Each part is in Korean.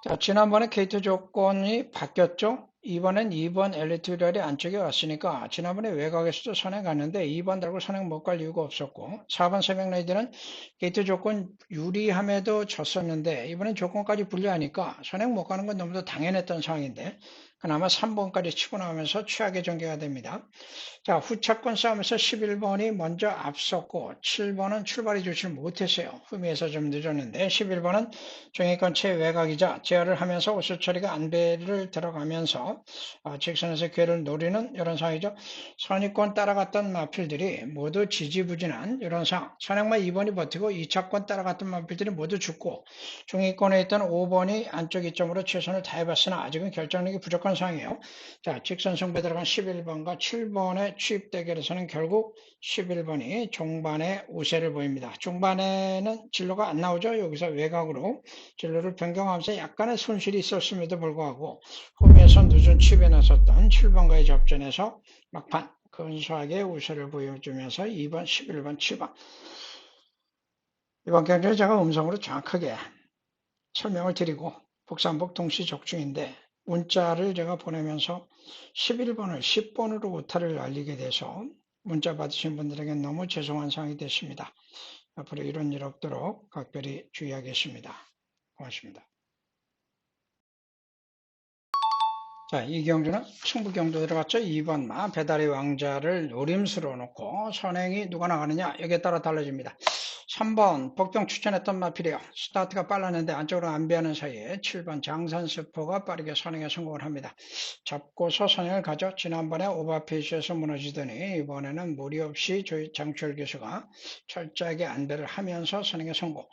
자, 지난번에 게이트 조건이 바뀌었죠? 이번엔 2번 엘리트리얼이 안쪽에 왔으니까 지난번에 외곽에서도 선행 갔는데 2번 달고 선행 못 갈 이유가 없었고 4번 새벽 레이드는 게이트 조건 유리함에도 졌었는데 이번엔 조건까지 불리하니까 선행 못 가는 건 너무도 당연했던 상황인데 그나마 3번까지 치고 나오면서 최악의 전개가 됩니다. 자, 후차권 싸움에서 11번이 먼저 앞섰고 7번은 출발이 좋지 못했어요. 후미에서 좀 늦었는데 11번은 종이권 최외곽이자 제어를 하면서 오수처리가 안배를 들어가면서 직선에서 기회를 노리는 이런 상황이죠. 선의권 따라갔던 마필들이 모두 지지부진한 이런 상황. 선행만 2번이 버티고 2차권 따라갔던 마필들이 모두 죽고 종이권에 있던 5번이 안쪽 이점으로 최선을 다해봤으나 아직은 결정력이 부족한 상황이에요. 자, 직선 승부에 들어간 11번과 7번의 취입 대결에서는 결국 11번이 종반에 우세를 보입니다. 중반에는 진로가 안 나오죠. 여기서 외곽으로 진로를 변경하면서 약간의 손실이 있었음에도 불구하고 홈에서 늦은 취입에 나섰던 7번과의 접전에서 막판 근소하게 우세를 보여주면서 2번, 11번, 7번 이번 경기는 제가 음성으로 정확하게 설명을 드리고 복삼복 동시 적중인데 문자를 제가 보내면서 11번을 10번으로 오타를 알리게 돼서 문자 받으신 분들에게 너무 죄송한 상황이 됐습니다. 앞으로 이런 일 없도록 각별히 주의하겠습니다. 고맙습니다. 자, 이 경주는 승부 경주 들어갔죠. 2번 마 배달의 왕자를 노림수로 놓고 선행이 누가 나가느냐 여기에 따라 달라집니다. 3번 복병 추천했던 마필이요. 스타트가 빨랐는데 안쪽으로 안배하는 사이에 7번 장산스포가 빠르게 선행에 성공을 합니다. 잡고서 선행을 가져 지난번에 오버페이스에서 무너지더니 이번에는 무리 없이 장철 교수가 철저하게 안배를 하면서 선행에 성공.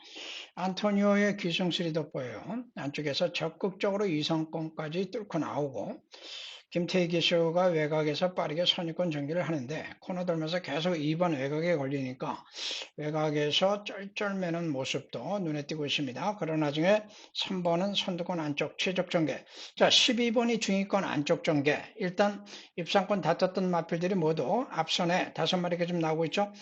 안토니오의 기승술이 돋보여요. 안쪽에서 적극적으로 2성권까지 뚫고 나오고 김태희 기수가 외곽에서 빠르게 선입권 전개를 하는데 코너 돌면서 계속 2번 외곽에 걸리니까 외곽에서 쩔쩔매는 모습도 눈에 띄고 있습니다. 그러나 나중에 3번은 선두권 안쪽 최적 전개. 자, 12번이 중위권 안쪽 전개. 일단 입상권 다 떴던 마필들이 모두 앞선에 5마리가 좀 나오고 있죠.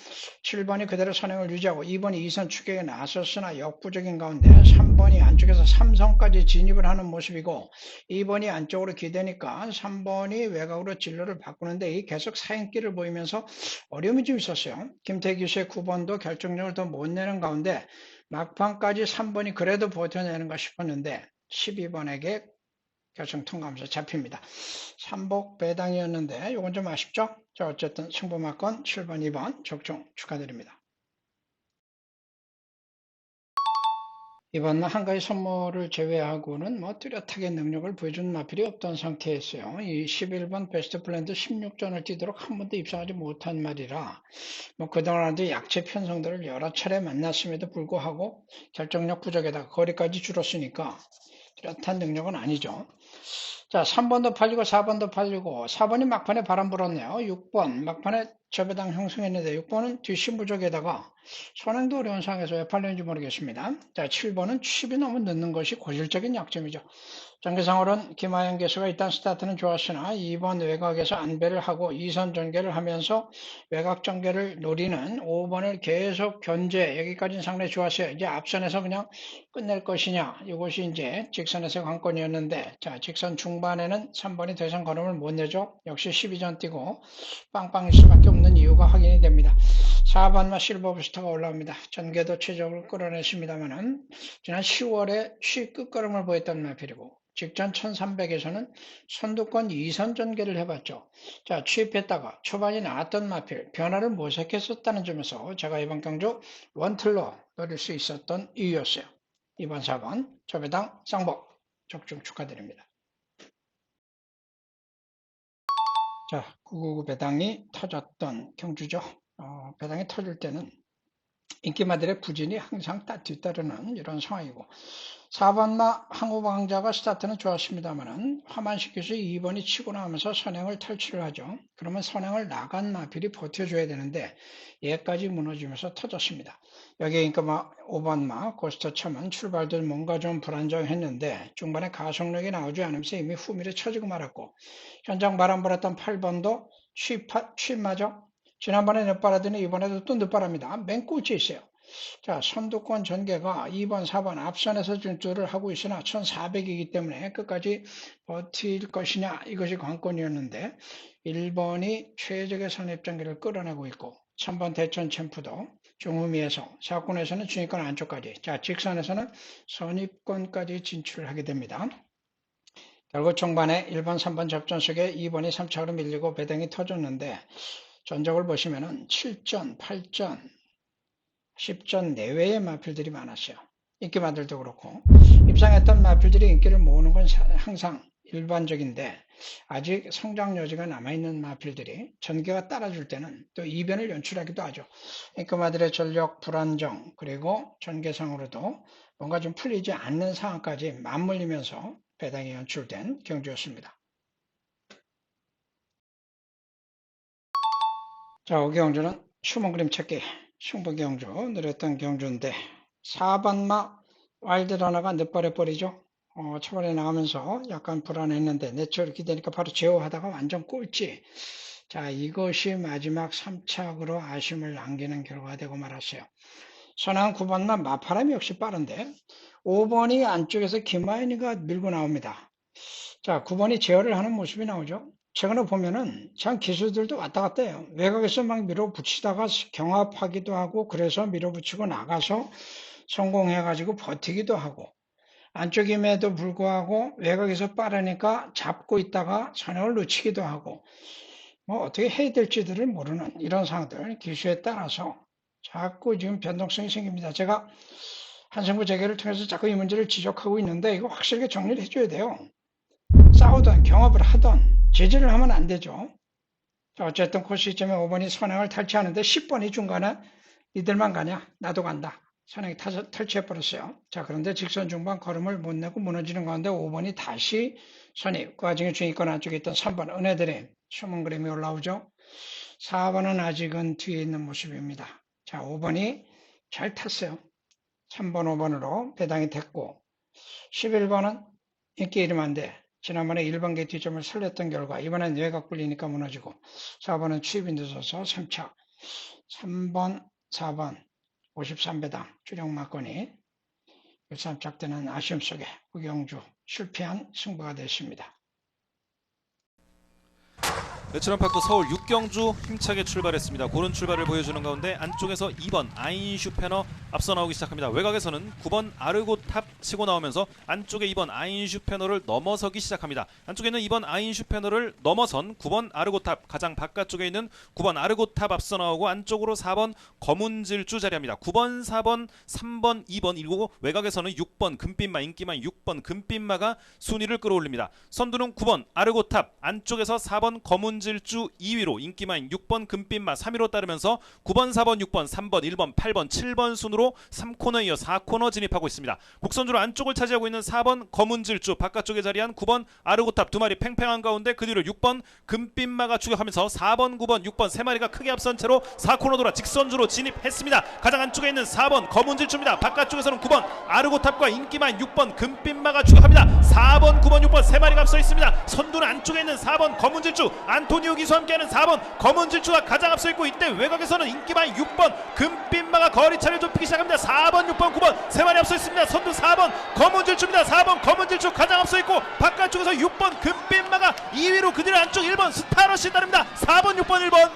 7번이 그대로 선행을 유지하고 2번이 2선 추격에 나섰으나 역부족인 가운데 3번이 안쪽에서 3선까지 진입을 하는 모습이고 2번이 안쪽으로 기대니까 3번이 외곽으로 진로를 바꾸는데 계속 사행길을 보이면서 어려움이 좀 있었어요. 김태기 교수의 9번도 결정력을 더 못 내는 가운데 막판까지 3번이 그래도 버텨내는가 싶었는데 12번에게 결승 통과하면서 잡힙니다. 3복 배당이었는데 이건 좀 아쉽죠? 자, 어쨌든 승부마건 7번, 2번 적중 축하드립니다. 이번 한 가지 선물을 제외하고는 뚜렷하게 능력을 보여준 마필이 없던 상태였어요. 이 11번 베스트 플랜드 16전을 뛰도록 한 번도 입상하지 못한 말이라 그동안도 약체 편성들을 여러 차례 만났음에도 불구하고 결정력 부족에다가 거리까지 줄었으니까 뚜렷한 능력은 아니죠. 자, 3번도 팔리고 4번도 팔리고 4번이 막판에 바람 불었네요. 6번 막판에 저배당 형성했는데 6번은 뒷심 부족에다가 선행도 어려운 상황에서 왜 팔렸는지 모르겠습니다. 자, 7번은 취입이 너무 늦는 것이 고질적인 약점이죠. 전개상으로는 김하영 개수가 일단 스타트는 좋았으나 2번 외곽에서 안배를 하고 2선 전개를 하면서 외곽 전개를 노리는 5번을 계속 견제, 여기까지는 상당히 좋았어요. 이제 앞선에서 그냥 끝낼 것이냐, 이것이 이제 직선에서 관건이었는데, 자, 직선 중반에는 3번이 더 이상 걸음을 못 내죠. 역시 12전 뛰고 빵빵일 수밖에 없는 이유가 확인이 됩니다. 4번과 실버부스터가 올라옵니다. 전개도 최적을 끌어냈습니다만은 지난 10월에 끝걸음을 보였던 마필이고 직전 1300에서는 선두권 2선 전개를 해봤죠. 자, 취입했다가 초반이 나왔던 마필 변화를 모색했었다는 점에서 제가 이번 경주 원틀로 노릴 수 있었던 이유였어요. 2번, 4번 저배당 쌍복 적중 축하드립니다. 자, 999 배당이 터졌던 경주죠. 배당이 터질 때는 인기마들의 부진이 항상 뒤따르는 이런 상황이고 4번마 항우방자가 스타트는 좋았습니다만은 화만시켜서 2번이 치고 나오면서 선행을 탈출을 하죠. 그러면 선행을 나간 마필이 버텨줘야 되는데 얘까지 무너지면서 터졌습니다. 여기 그러니까 5번마 고스터 처음은 출발도 뭔가 좀 불안정했는데 중반에 가속력이 나오지 않으면서 이미 후미를 쳐지고 말았고 현장 바람 불었던 8번도 취마죠. 지난번에 늦바라더니 이번에도 또 늦바랍니다. 맨 꼴찌 있어요. 자, 선두권 전개가 2번, 4번 앞선에서 진출을 하고 있으나 1400이기 때문에 끝까지 버틸 것이냐 이것이 관건이었는데 1번이 최적의 선입전개를 끌어내고 있고 3번 대천 챔프도 중후미에서 4권에서는 중위권 안쪽까지 자 직선에서는 선입권까지 진출을 하게 됩니다. 결국 종반에 1번, 3번 접전 속에 2번이 3차로 밀리고 배당이 터졌는데 전적을 보시면은 7전, 8전, 10전 내외의 마필들이 많았어요. 인기마들도 그렇고 입상했던 마필들이 인기를 모으는 건 항상 일반적인데 아직 성장 여지가 남아있는 마필들이 전개가 따라줄 때는 또 이변을 연출하기도 하죠. 인기마들의 전력 불안정 그리고 전개상으로도 뭔가 좀 풀리지 않는 상황까지 맞물리면서 배당이 연출된 경주였습니다. 자, 이 경주는 숨은 그림 찾기 승부경주 느렸던 경주인데 4번마 와일드러너가 늦발에 버리죠. 초반에 나가면서 약간 불안했는데 내철 이렇게 되니까 바로 제어하다가 완전 꼴찌. 자, 이것이 마지막 3착으로 아쉬움을 남기는 결과가 되고 말았어요. 선행 9번마 마파람이 역시 빠른데 5번이 안쪽에서 김하연이가 밀고 나옵니다. 자, 9번이 제어를 하는 모습이 나오죠. 최근에 보면은 참 기수들도 왔다 갔다 해요. 외곽에서 막 밀어붙이다가 경합하기도 하고 그래서 밀어붙이고 나가서 성공해가지고 버티기도 하고 안쪽임에도 불구하고 외곽에서 빠르니까 잡고 있다가 선행을 놓치기도 하고 뭐 어떻게 해야 될지들을 모르는 이런 상황들 기수에 따라서 자꾸 지금 변동성이 생깁니다. 제가 한승부 재개를 통해서 자꾸 이 문제를 지적하고 있는데 이거 확실하게 정리를 해줘야 돼요. 싸우던 경합을 하던 제재를 하면 안 되죠. 자, 어쨌든 그 시점에 5번이 선행을 탈취하는데 10번이 중간에 니들만 가냐? 나도 간다. 선행이 탈취해버렸어요. 자, 그런데 직선 중반 걸음을 못 내고 무너지는 가운데 5번이 다시 선입. 그 와중에 중위권 안쪽에 있던 3번 은혜들의 숨은 그림이 올라오죠. 4번은 아직은 뒤에 있는 모습입니다. 자, 5번이 잘 탔어요. 3번, 5번으로 배당이 됐고 11번은 인기 이름한데 지난번에 1번계 뒤점을 살렸던 결과 이번엔 외곽 불리니까 무너지고 4번은 추입이 늦어서 3차 3번, 4번 53배당 주력마건이 13착되는 아쉬움 속에 구경주 실패한 승부가 됐습니다. 내추럴파크 서울 6경주 힘차게 출발했습니다. 고른 출발을 보여주는 가운데 안쪽에서 2번 아인슈페너 앞서 나오기 시작합니다. 외곽에서는 9번 아르고탑 치고 나오면서 안쪽에 2번 아인슈페너를 넘어서기 시작합니다. 안쪽에 있는 2번 아인슈페너를 넘어선 9번 아르고탑 가장 바깥쪽에 있는 9번 아르고탑 앞서 나오고 안쪽으로 4번 검은질주 자리합니다. 9번, 4번, 3번, 2번 그리고 외곽에서는 6번 금빛마 인기만 6번 금빛마가 순위를 끌어올립니다. 선두는 9번 아르고탑 안쪽에서 4번 검은질주 2위로 인기마인 6번 금빛마 3위로 따르면서 9번, 4번, 6번, 3번, 1번, 8번, 7번 순으로 3코너에 이어 4코너 진입하고 있습니다. 곡선주로 안쪽을 차지하고 있는 4번 검은질주 바깥쪽에 자리한 9번 아르고탑 두 마리 팽팽한 가운데 그 뒤로 6번 금빛마가 추격하면서 4번, 9번, 6번 세 마리가 크게 앞선 채로 4코너 돌아 직선주로 진입했습니다. 가장 안쪽에 있는 4번 검은질주입니다. 바깥쪽에서는 9번 아르고탑과 인기마인 6번 금빛마가 추격합니다. 4번, 9번, 6번 세 마리가 앞서 있습니다. 선두는 안쪽에 있는 4번 검은질주 안토니오 기수와 함께하는 4번 검은질주가 가장 앞서 있고 이때 외곽에서는 인기마인 6번 금빛마가 거리차를 좁히기 시작합니다. 4번, 6번, 9번 세 마리 앞서 있습니다. 선두 4번 검은질주입니다. 4번 검은질주 가장 앞서 있고 바깥쪽에서 6번 금빛마가 2위로 그들 안쪽 1번 스타러시 따릅니다. 4번, 6번, 1번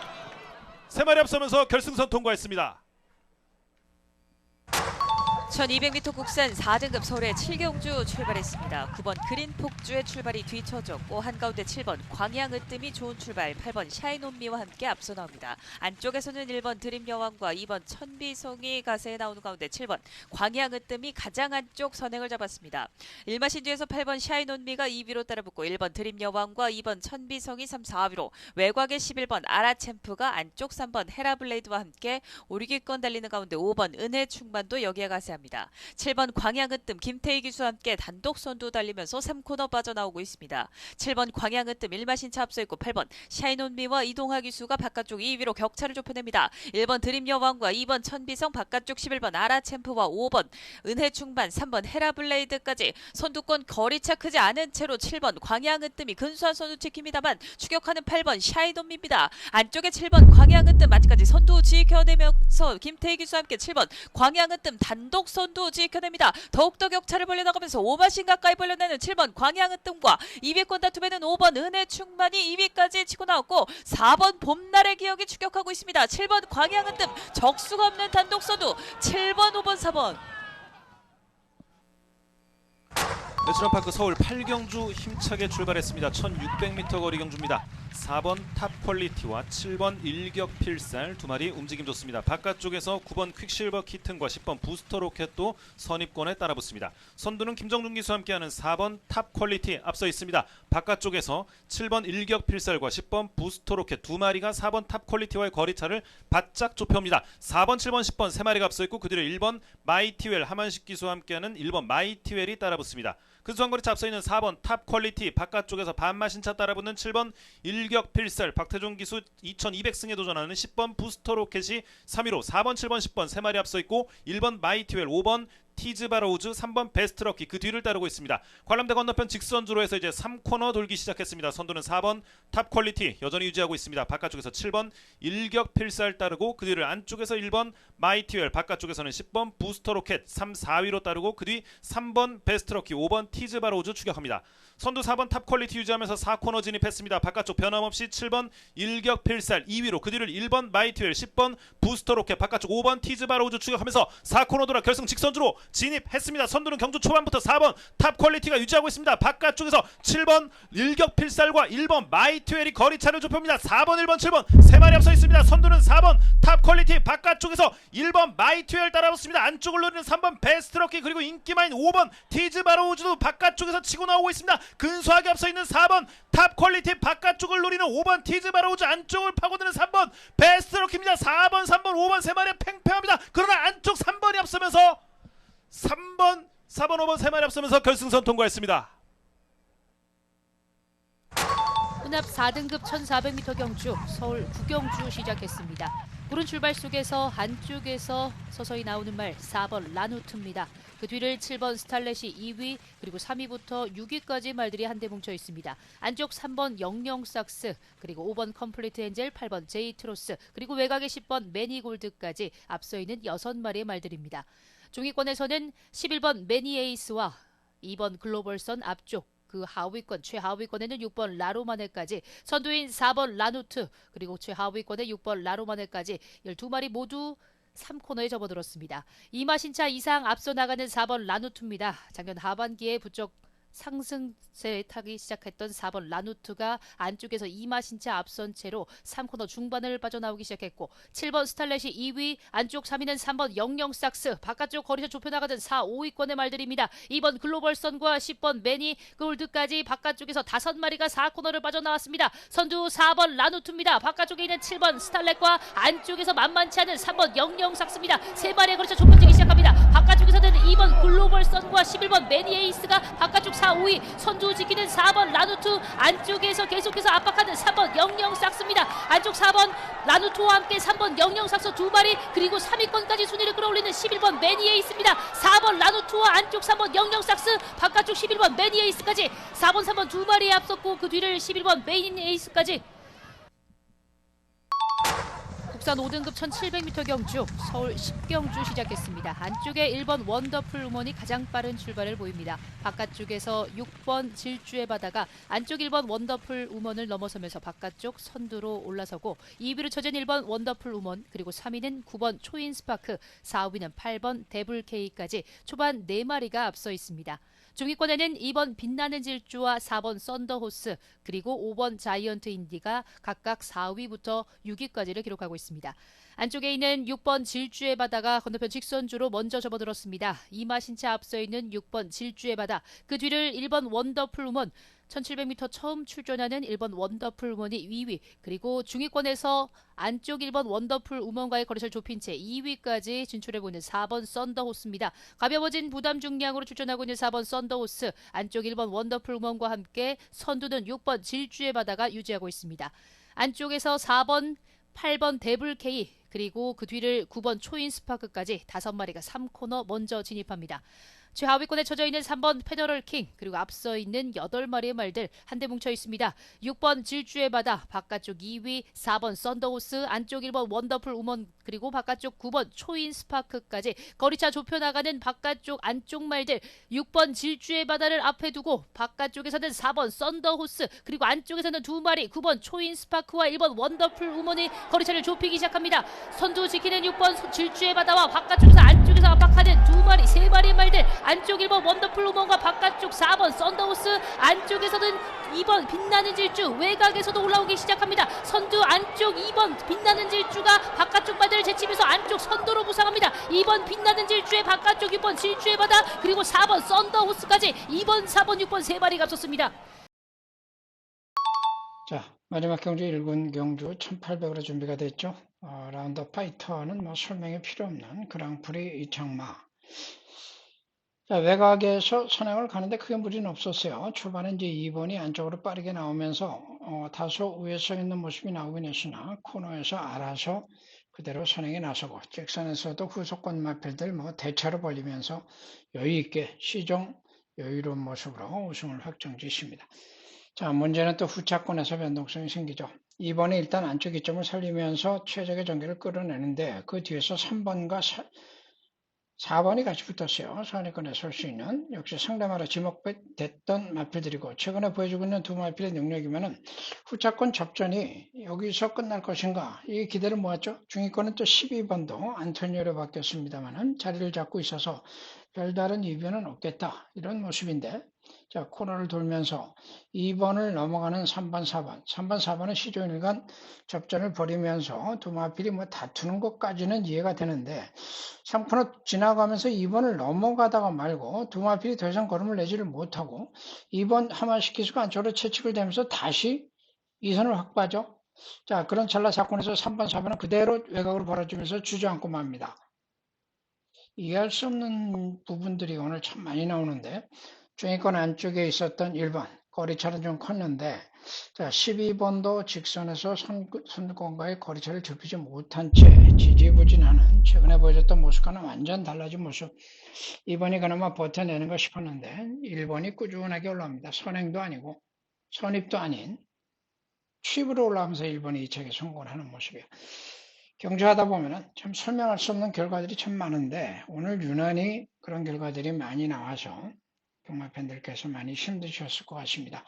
세 마리 앞서면서 결승선 통과했습니다. 1200m 국산 4등급 서울의 7경주 출발했습니다. 9번 그린 폭주의 출발이 뒤처졌고 한가운데 7번 광양 으뜸이 좋은 출발 8번 샤이논미와 함께 앞서 나옵니다. 안쪽에서는 1번 드림여왕과 2번 천비성이 가세에 나오는 가운데 7번 광양 으뜸이 가장 안쪽 선행을 잡았습니다. 일마신 뒤에서 8번 샤이논미가 2위로 따라붙고 1번 드림여왕과 2번 천비성이 3, 4위로 외곽의 11번 아라챔프가 안쪽 3번 헤라블레이드와 함께 오르기권 달리는 가운데 5번 은혜충만도 여기에 가세합니다. 출발했습니다. 7번 광양은뜸 김태희 기수와 함께 단독 선두 달리면서 3코너 빠져나오고 있습니다. 7번 광양은뜸 1마신차 앞서 있고 8번 샤이논미와 이동하 기수가 바깥쪽 2위로 격차를 좁혀냅니다. 1번 드림여왕과 2번 천비성 바깥쪽 11번 아라챔프와 5번 은혜충반 3번 헤라블레이드까지 선두권 거리차 크지 않은 채로 7번 광양은뜸이 근소한 선두 지킵니다만 추격하는 8번 샤이논미입니다. 안쪽에 7번 광양은뜸 아직까지 선두 지켜내면서 김태희 기수와 함께 7번 광양은뜸 단독 선두 지켜냅니다. 더욱더 격차를 벌려나가면서 5마신 가까이 벌려내는 7번 광양은뜸과 2위권 다툼에는 5번 은혜충만이 2위까지 치고 나왔고 4번 봄날의 기억이 추격하고 있습니다. 7번 광양은뜸 적수가 없는 단독 선두 7번, 5번, 4번. 내셔널파크 서울 8경주 힘차게 출발했습니다. 1600m 거리 경주입니다. 4번 탑 퀄리티와 7번 일격 필살 두 마리 움직임 좋습니다. 바깥쪽에서 9번 퀵실버 키튼과 10번 부스터 로켓도 선입권에 따라붙습니다. 선두는 김정준 기수와 함께하는 4번 탑 퀄리티 앞서 있습니다. 바깥쪽에서 7번 일격 필살과 10번 부스터 로켓 두 마리가 4번 탑 퀄리티와의 거리차를 바짝 좁혀옵니다. 4번, 7번, 10번 세 마리가 앞서 있고 그 뒤로 1번 마이티웰 하만식 기수와 함께하는 1번 마이티웰이 따라붙습니다. 근소한 거리차 앞서 있는 4번 탑 퀄리티 바깥쪽에서 반마신차 따라붙는 7번 일격 필살 박태종 기수 2200승에 도전하는 10번 부스터 로켓이 3위로 4번 7번 10번 세 마리 앞서 있고 1번 마이티웰 5번 티즈바로우즈 3번 베스트럭키 그 뒤를 따르고 있습니다. 관람대 건너편 직선주로 해서 이제 3코너 돌기 시작했습니다. 선두는 4번 탑 퀄리티 여전히 유지하고 있습니다. 바깥쪽에서 7번 일격 필살 따르고 그 뒤를 안쪽에서 1번 마이티웰 바깥쪽에서는 10번 부스터 로켓 3, 4위로 따르고 그 뒤 3번 베스트럭키 5번 티즈바로우즈 추격합니다. 선두 4번 탑 퀄리티 유지하면서 4코너 진입했습니다. 바깥쪽 변함없이 7번 일격 필살 2위로 그 뒤를 1번 마이티웰 10번 부스터 로켓 바깥쪽 5번 티즈바로우즈 추격하면서 4코너 돌아 결승 직선주로 진입했습니다. 선두는 경주 초반부터 4번 탑 퀄리티가 유지하고 있습니다. 바깥쪽에서 7번 일격 필살과 1번 마이트웰이 거리차를 좁힙니다. 4번 1번 7번 세 마리 앞서 있습니다. 선두는 4번 탑 퀄리티 바깥쪽에서 1번 마이트웰 따라붙습니다. 안쪽을 노리는 3번 베스트럭키 그리고 인기마인 5번 티즈바로우즈도 바깥쪽에서 치고 나오고 있습니다. 근소하게 앞서 있는 4번 탑 퀄리티 바깥쪽을 노리는 5번 티즈바로우즈 안쪽을 파고드는 3번 베스트럭키입니다. 4번 3번 5번 세 마리 팽팽합니다. 그러나 안쪽 3번이 앞서면서 3번, 4번, 5번 세 마리 앞서면서 결승선 통과했습니다. 혼합 4등급 1400m 경주 서울 구경주 시작했습니다. 구른 출발 속에서 안쪽에서 서서히 나오는 말 4번 라누트입니다. 그 뒤를 7번 스탈렛이 2위 그리고 3위부터 6위까지 말들이 한데 뭉쳐 있습니다. 안쪽 3번 영영삭스 그리고 5번 컴플리트 엔젤 8번 제이트로스 그리고 외곽의 10번 매니골드까지 앞서 있는 6마리의 말들입니다. 중위권에서는 11번 매니에이스와 2번 글로벌선 앞쪽 그 하위권 최하위권에는 6번 라로마네까지 선두인 4번 라누트 그리고 최하위권의 6번 라로마네까지 12마리 모두 3코너에 접어들었습니다. 2마신차 이상 앞서 나가는 4번 라누트입니다. 작년 하반기에 부쩍 상승세 타기 시작했던 4번 라누트가 안쪽에서 2마신차 앞선 채로 3코너 중반을 빠져나오기 시작했고 7번 스탈렛이 2위 안쪽 3위는 3번 영영삭스 바깥쪽 거리차 좁혀나가던 4, 5위권의 말들입니다. 2번 글로벌선과 10번 매니 골드까지 바깥쪽에서 5마리가 4코너를 빠져나왔습니다. 선두 4번 라누트입니다. 바깥쪽에 있는 7번 스탈렛과 안쪽에서 만만치 않은 3번 영영삭스입니다. 3마리의 거리차 좁혀지기 시작합니다. 바깥쪽에서는 2번 글로벌선과 11번 매니 에이스가 바깥쪽 4, 5위 선두 지키는 4번 라누트 안쪽에서 계속해서 압박하는 3번 영영삭스입니다. 안쪽 4번 라누트와 함께 3번 영영삭스 두 마리 그리고 3위권까지 순위를 끌어올리는 11번 매니에이스입니다. 4번 라누트와 안쪽 3번 영영삭스 바깥쪽 11번 매니에이스까지 4번 3번 두 마리에 앞섰고 그 뒤를 11번 매니에이스까지 국산 5등급 1700m 경주 서울 10경주 시작했습니다. 안쪽에 1번 원더풀 우먼이 가장 빠른 출발을 보입니다. 바깥쪽에서 6번 질주의 바다가 안쪽 1번 원더풀 우먼을 넘어서면서 바깥쪽 선두로 올라서고 2위로 쳐진 1번 원더풀 우먼 그리고 3위는 9번 초인 스파크 4위는 8번 데블케이까지 초반 4마리가 앞서 있습니다. 중위권에는 2번 빛나는 질주와 4번 썬더호스 그리고 5번 자이언트 인디가 각각 4위부터 6위까지를 기록하고 있습니다. 안쪽에 있는 6번 질주의 바다가 건너편 직선주로 먼저 접어들었습니다. 2마신차 앞서 있는 6번 질주의 바다 그 뒤를 1번 원더풀 우먼 1700m 처음 출전하는 1번 원더풀 우먼이 2위, 그리고 중위권에서 안쪽 1번 원더풀 우먼과의 거리차를 좁힌 채 2위까지 진출해보는 4번 썬더호스입니다. 가벼워진 부담 중량으로 출전하고 있는 4번 썬더호스, 안쪽 1번 원더풀 우먼과 함께 선두는 6번 질주의 바다가 유지하고 있습니다. 안쪽에서 4번, 8번 데블케이, 그리고 그 뒤를 9번 초인스파크까지 5마리가 3코너 먼저 진입합니다. 최하위권에 처져 있는 3번 페더럴 킹, 그리고 앞서 있는 8마리의 말들 한데 뭉쳐 있습니다. 6번 질주의 바다, 바깥쪽 2위, 4번 썬더호스, 안쪽 1번 원더풀 우먼, 그리고 바깥쪽 9번 초인 스파크까지 거리차 좁혀나가는 바깥쪽 안쪽 말들, 6번 질주의 바다를 앞에 두고 바깥쪽에서는 4번 썬더호스, 그리고 안쪽에서는 2마리 9번 초인 스파크와 1번 원더풀 우먼이 거리차를 좁히기 시작합니다. 선두 지키는 6번 질주의 바다와 바깥쪽에서 안쪽에서 압박하는 2마리 3마리의 말들, 안쪽 1번 원더풀 우먼과 바깥쪽 4번 썬더호스, 안쪽에서는 2번 빛나는 질주, 외곽에서도 올라오기 시작합니다. 선두 안쪽 2번 빛나는 질주가 바깥쪽 바다를 제치면서 안쪽 선두로 부상합니다. 2번 빛나는 질주의 바깥쪽 6번 질주의 바다, 그리고 4번 썬더호스까지 2번, 4번, 6번 3마리가 앞섰습니다. 자, 마지막 경주 1군 경주 1800으로 준비가 됐죠. 라운드 파이터는 뭐 설명이 필요 없는 그랑프리 이창마. 자, 외곽에서 선행을 가는데 크게 무리는 없었어요. 초반에 이제 2번이 안쪽으로 빠르게 나오면서 다소 위에 서 있는 모습이 나오긴 했으나 코너에서 알아서 그대로 선행에 나서고, 직선에서도 후속권 마필들 뭐 대차로 벌리면서 여유있게 시종 여유로운 모습으로 우승을 확정짓습니다. 자, 문제는 또 후차권에서 변동성이 생기죠. 2번이 일단 안쪽 이점을 살리면서 최적의 전개를 끌어내는데 그 뒤에서 3번과 4번이 같이 붙었어요. 선행권에 설 수 있는, 역시 상대마다 지목됐던 마필들이고, 최근에 보여주고 있는 두 마필의 능력이면은 후차권 접전이 여기서 끝날 것인가, 이 기대를 모았죠. 중위권은 또 12번도 안토니오로 바뀌었습니다만은 자리를 잡고 있어서 별다른 이변은 없겠다, 이런 모습인데, 자, 코너를 돌면서 2번을 넘어가는 3번, 4번. 3번, 4번은 시종일관 접전을 벌이면서 두 마필이 뭐 다투는 것까지는 이해가 되는데, 3코너 지나가면서 2번을 넘어가다가 말고 두 마필이 더 이상 걸음을 내지를 못하고 2번 하마시 기수가 안쪽으로 채찍을 대면서 다시 2선을 확보하죠. 자, 그런 찰나 사건에서 3번, 4번은 그대로 외곽으로 벌어지면서 주저앉고 맙니다. 이해할 수 없는 부분들이 오늘 참 많이 나오는데, 중위권 안쪽에 있었던 1번, 거리차는 좀 컸는데, 자, 12번도 직선에서 선두권과의 거리차를 좁히지 못한 채 지지부진하는, 최근에 보여줬던 모습과는 완전 달라진 모습. 2번이 그나마 버텨내는 거 싶었는데 1번이 꾸준하게 올라옵니다. 선행도 아니고 선입도 아닌 취입으로 올라오면서 1번이 2차에 성공을 하는 모습이에요. 경주하다 보면은 참 설명할 수 없는 결과들이 참 많은데, 오늘 유난히 그런 결과들이 많이 나와서 경마 팬들께서 많이 힘드셨을 것 같습니다.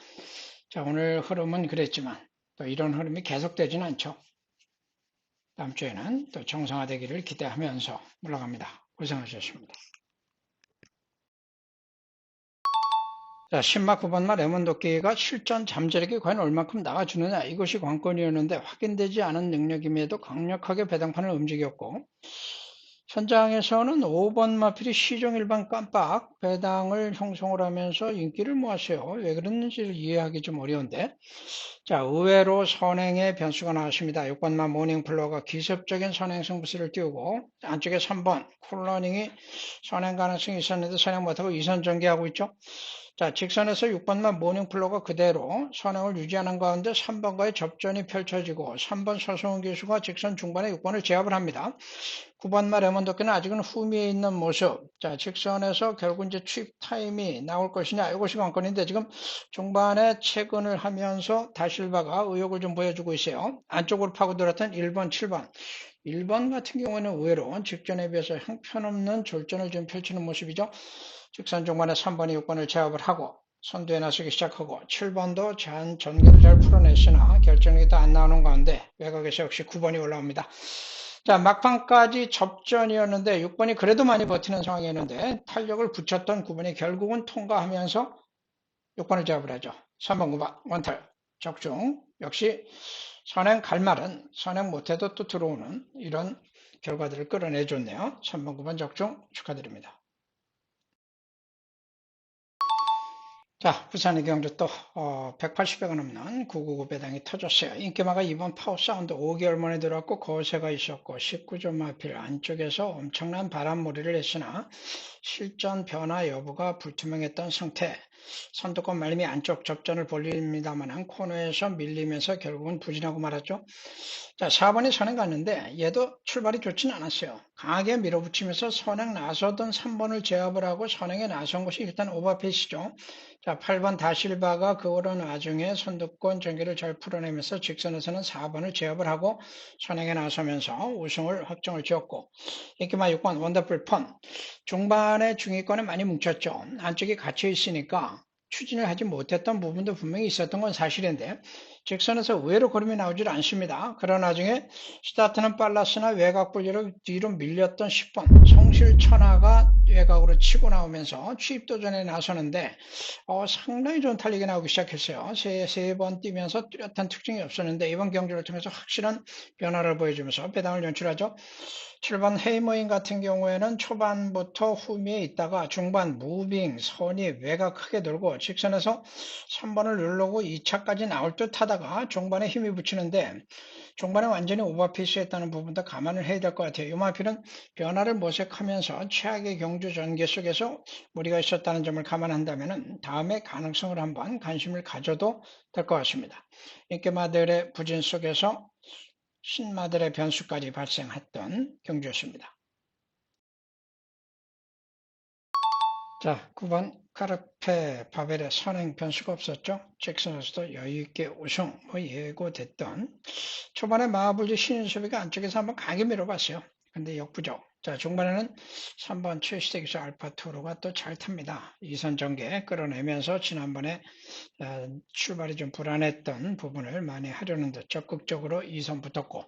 자, 오늘 흐름은 그랬지만 또 이런 흐름이 계속되지는 않죠. 다음 주에는 또 정상화되기를 기대하면서 물러갑니다. 고생하셨습니다. 자, 신마 9번마 레몬도끼가 실전 잠재력이 과연 얼만큼 나와주느냐, 이것이 관건이었는데 확인되지 않은 능력임에도 강력하게 배당판을 움직였고, 현장에서는 5번 마필이 시종 일반 깜빡 배당을 형성을 하면서 인기를 모았어요. 왜 그랬는지를 이해하기 좀 어려운데, 자, 의외로 선행의 변수가 나왔습니다. 6번마 모닝플로어가 기습적인 선행 승부수를 띄우고, 안쪽에 3번 쿨러닝이 선행 가능성이 있었는데 선행 못하고 2선 전개하고 있죠. 자, 직선에서 6번만 모닝플로어가 그대로 선행을 유지하는 가운데 3번과의 접전이 펼쳐지고, 3번 서성훈 교수가 직선 중반에 6번을 제압을 합니다. 9번마 레몬도끼는 아직은 후미에 있는 모습. 자, 직선에서 결국 이제 취입 타임이 나올 것이냐, 이것이 관건인데, 지금 중반에 체근을 하면서 다실바가 의욕을 좀 보여주고 있어요. 안쪽으로 파고들었던 1번, 7번. 1번 같은 경우는 의외로 직전에 비해서 형편없는 졸전을 좀 펼치는 모습이죠. 직선 중반에 3번이 6번을 제압을 하고 선두에 나서기 시작하고, 7번도 전개를 잘 풀어냈으나 결정력이 또 안 나오는 가운데 외곽에서 역시 9번이 올라옵니다. 자, 막판까지 접전이었는데 6번이 그래도 많이 버티는 상황이었는데 탄력을 붙였던 9번이 결국은 통과하면서 6번을 제압을 하죠. 3번 9번 원탈 적중. 역시 선행 갈 말은 선행 못해도 또 들어오는 이런 결과들을 끌어내줬네요. 3번 9번 적중 축하드립니다. 자, 부산의 경주 또 180회가 넘는 999 배당이 터졌어요. 인기마가 이번 파워 사운드 5개월 만에 들어왔고 거세가 있었고 19점 마필 안쪽에서 엄청난 바람몰이를 했으나 실전 변화 여부가 불투명했던 상태. 선두권 말림이 안쪽 접전을 벌립니다만 코너에서 밀리면서 결국은 부진하고 말았죠. 자, 4번이 선행 갔는데 얘도 출발이 좋지는 않았어요. 강하게 밀어붙이면서 선행 나서던 3번을 제압을 하고 선행에 나선 것이 일단 오버페이스죠. 자, 8번 다실바가 그런 와중에 선두권 전개를 잘 풀어내면서 직선에서는 4번을 제압을 하고 선행에 나서면서 우승을 확정을 지었고, 인기마 6번 원더풀 펀. 중반에 중위권에 많이 뭉쳤죠. 안쪽이 갇혀 있으니까 추진을 하지 못했던 부분도 분명히 있었던 건 사실인데 직선에서 의외로 걸음이 나오질 않습니다. 그런 와중에 스타트는 빨랐으나 외곽 분리로 뒤로 밀렸던 10번 성실천하가 외곽으로 치고 나오면서 취입도전에 나서는데 상당히 좋은 탄력이 나오기 시작했어요. 세 번 뛰면서 뚜렷한 특징이 없었는데 이번 경주를 통해서 확실한 변화를 보여주면서 배당을 연출하죠. 7번 헤이머인 같은 경우에는 초반부터 후미에 있다가 중반 무빙, 선이 외곽 크게 돌고 직선에서 3번을 누르고 2차까지 나올 듯 하다가 중반에 힘이 붙이는데 중반에 완전히 오버페이스 했다는 부분도 감안을 해야 될 것 같아요. 요마필은 변화를 모색하면서 최악의 경주 전개 속에서 무리가 있었다는 점을 감안한다면 다음에 가능성을 한번 관심을 가져도 될 것 같습니다. 인기마들의 부진 속에서 신마들의 변수까지 발생했던 경주였습니다. 자, 9번 카르페 바벨의 선행 변수가 없었죠. 잭슨에서도 여유있게 우승 예고됐던 초반에 마하불리 신인수비가 안쪽에서 한번 강하게 밀어봤어요. 근데 역부족. 자, 중반에는 3번 최시대기수 알파토로가 또 잘 탑니다. 2선 전개 끌어내면서 지난번에 출발이 좀 불안했던 부분을 많이 하려는 듯 적극적으로 2선 붙었고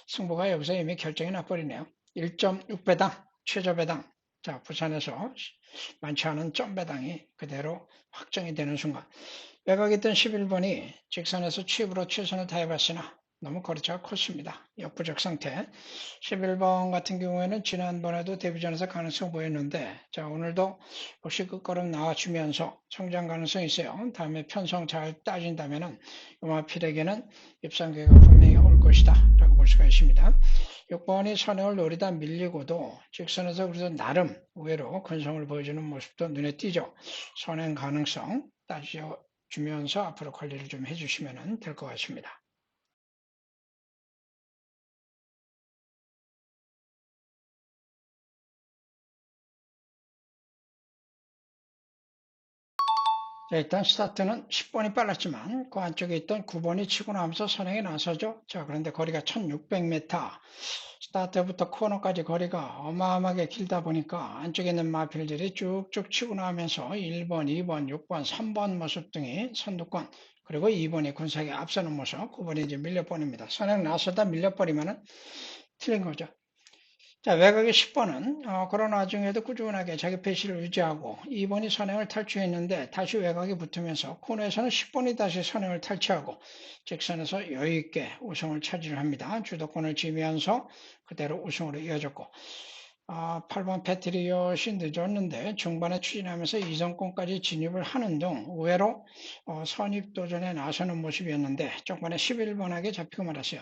승부가 여기서 이미 결정이 나버리네요. 1.6배당 최저배당. 자, 부산에서 많지 않은 점배당이 그대로 확정이 되는 순간 외곽에 있던 11번이 직선에서 취입으로 최선을 다해봤으나 너무 거리차가 컸습니다. 역부족 상태. 11번 같은 경우에는 지난번에도 데뷔전에서 가능성을 보였는데 자, 오늘도 혹시 끝걸음 나와주면서 성장 가능성이 있어요. 다음에 편성 잘 따진다면 요마필에게는 입상기회가 분명히 올 것이다 라고 볼 수가 있습니다. 6번이 선행을 노리다 밀리고도 직선에서 그래서 나름 의외로 근성을 보여주는 모습도 눈에 띄죠. 선행 가능성 따져주면서 앞으로 관리를 좀 해주시면 될 것 같습니다. 자, 일단 스타트는 10번이 빨랐지만 그 안쪽에 있던 9번이 치고 나면서 선행에 나서죠. 자, 그런데 거리가 1600m. 스타트부터 코너까지 거리가 어마어마하게 길다 보니까 안쪽에 있는 마필들이 쭉쭉 치고 나면서 1번, 2번, 6번, 3번 모습 등이 선두권 그리고 2번이 군사에게 앞서는 모습 9번이 이제 밀려버립니다. 선행 나서다 밀려버리면은 틀린 거죠. 자, 외곽의 10번은 그런 와중에도 꾸준하게 자기 페이스를 유지하고 2번이 선행을 탈취했는데 다시 외곽이 붙으면서 코너에서는 10번이 다시 선행을 탈취하고 직선에서 여유있게 우승을 차지를 합니다. 주도권을 쥐면서 그대로 우승으로 이어졌고 8번 패트리엇이 늦었는데 중반에 추진하면서 2선권까지 진입을 하는 등 의외로 선입도전에 나서는 모습이었는데 중반에 11번하게 잡히고 말았어요.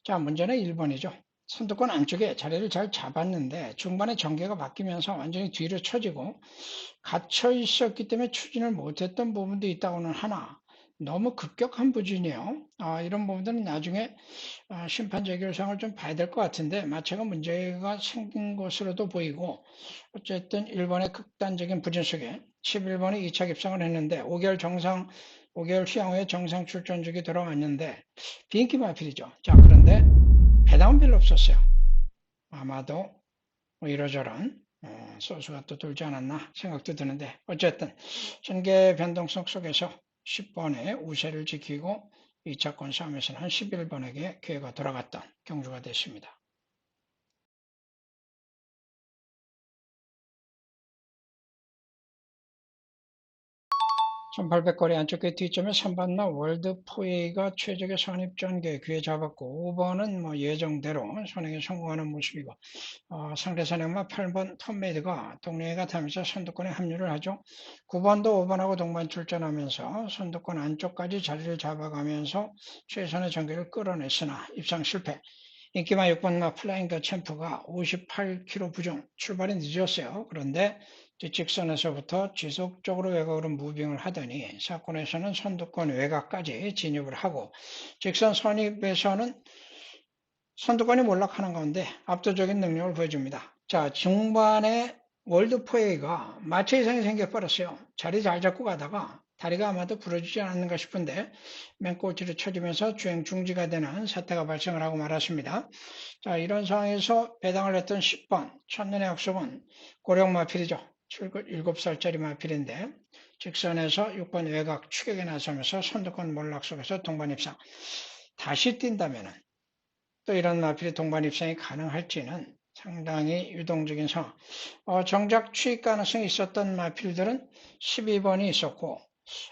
자, 문제는 1번이죠. 선두권 안쪽에 자리를 잘 잡았는데 중반에 전개가 바뀌면서 완전히 뒤로 쳐지고 갇혀 있었기 때문에 추진을 못했던 부분도 있다고는 하나 너무 급격한 부진이에요. 이런 부분들은 나중에 심판 재결상을 좀 봐야 될 것 같은데 마차가 문제가 생긴 것으로도 보이고 어쨌든 1번의 극단적인 부진 속에 11번이 2차 급상을 했는데 5개월 휴양 후에 정상 출전직이 돌아왔는데 비인기 마필이죠. 자, 그런데 배당은 별로 없었어요. 아마도 이러저런 소수가 또 돌지 않았나 생각도 드는데 어쨌든 전개 변동성 속에서 10번의 우세를 지키고 2차권 싸움에서는 11번에게 기회가 돌아갔던 경주가 됐습니다. 1800거리 안쪽에 뒤점에 3번나 월드 포에이가 최적의 선입 전개 귀에 잡았고 5번은 뭐 예정대로 선행에 성공하는 모습이고 상대 선행마 8번 톰메이드가 동료가 타면서 선두권에 합류를 하죠. 9번도 5번하고 동반 출전하면서 선두권 안쪽까지 자리를 잡아가면서 최선의 전개를 끌어냈으나 입상 실패. 인기마 6번마 플라잉 더 챔프가 58km 부정 출발이 늦었어요. 그런데 뒷직선에서부터 지속적으로 외곽으로 무빙을 하더니 사건에서는 선두권 외곽까지 진입을 하고 직선 선입에서는 선두권이 몰락하는 가운데 압도적인 능력을 보여줍니다. 자, 중반에 월드포에이가 마체 이상이 생겨버렸어요. 자리 잘 잡고 가다가 다리가 아마도 부러지지 않았는가 싶은데 맨꼴찌를 쳐주면서 주행 중지가 되는 사태가 발생을 하고 말았습니다. 자, 이런 상황에서 배당을 했던 10번 첫눈의 약속은 고령 마필이죠. 7살짜리 마필인데 직선에서 6번 외곽 추격에 나서면서 선두권 몰락 속에서 동반 입상. 다시 뛴다면은 또 이런 마필이 동반 입상이 가능할지는 상당히 유동적인 상황. 정작 추익 가능성이 있었던 마필들은 12번이 있었고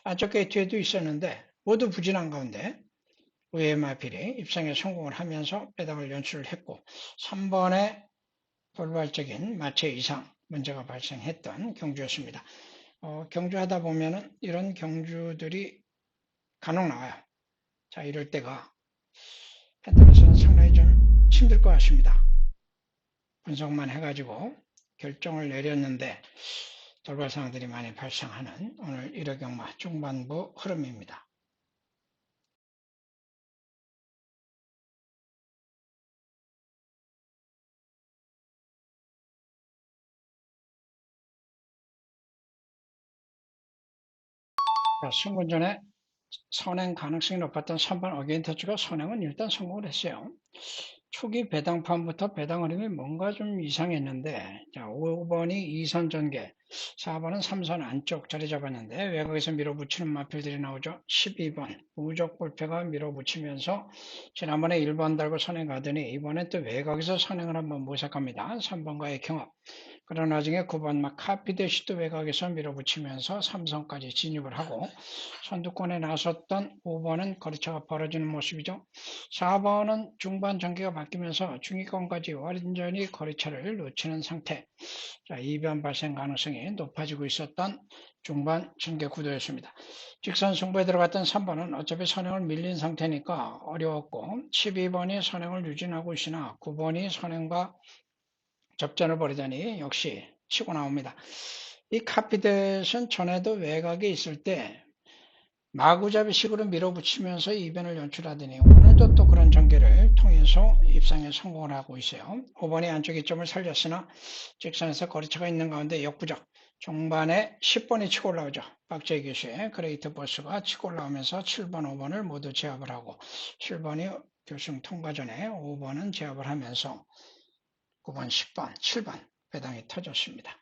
안쪽 게이트에도 있었는데 모두 부진한 가운데 의외의 마필이 입상에 성공을 하면서 배당을 연출을 했고 3번에 돌발적인 마체 이상 문제가 발생했던 경주였습니다. 경주하다 보면은 이런 경주들이 간혹 나와요. 자, 이럴 때가 팬들에서는 상당히 좀 힘들 것 같습니다. 분석만 해가지고 결정을 내렸는데 돌발 상황들이 많이 발생하는 오늘 1호 경마 중반부 흐름입니다. 자, 승분 전에 선행 가능성이 높았던 3번 어게인터치가 선행은 일단 성공을 했어요. 초기 배당판부터 배당 흐름이 뭔가 좀 이상했는데, 자, 5번이 2선 전개, 4번은 3선 안쪽 자리 잡았는데 외곽에서 밀어붙이는 마필들이 나오죠. 12번 우적 볼패가 밀어붙이면서 지난번에 1번 달고 선행 가더니 이번엔 또 외곽에서 선행을 한번 모색합니다. 3번과의 경합. 그러나 나중에 9번 막 카피대시도 외곽에서 밀어붙이면서 3선까지 진입을 하고 선두권에 나섰던 5번은 거리차가 벌어지는 모습이죠. 4번은 중반 전개가 바뀌면서 중위권까지 완전히 거리차를 놓치는 상태. 자, 이변 발생 가능성이 높아지고 있었던 중반 전개 구도였습니다. 직선 승부에 들어갔던 3번은 어차피 선행을 밀린 상태니까 어려웠고 12번이 선행을 유진하고 있으나 9번이 선행과 접전을 벌이더니 역시 치고 나옵니다. 이 카피댓은 전에도 외곽에 있을 때 마구잡이식으로 밀어붙이면서 이변을 연출하더니 오늘도 또 그런 전개를 통해서 입상에 성공을 하고 있어요. 5번이 안쪽 이점을 살렸으나 직선에서 거리차가 있는 가운데 역부족. 중반에 10번이 치고 올라오죠. 박재희 교수의 그레이트 버스가 치고 올라오면서 7번, 5번을 모두 제압을 하고 7번이 결승 통과 전에 5번은 제압을 하면서 9번, 10번, 7번 배당이 터졌습니다.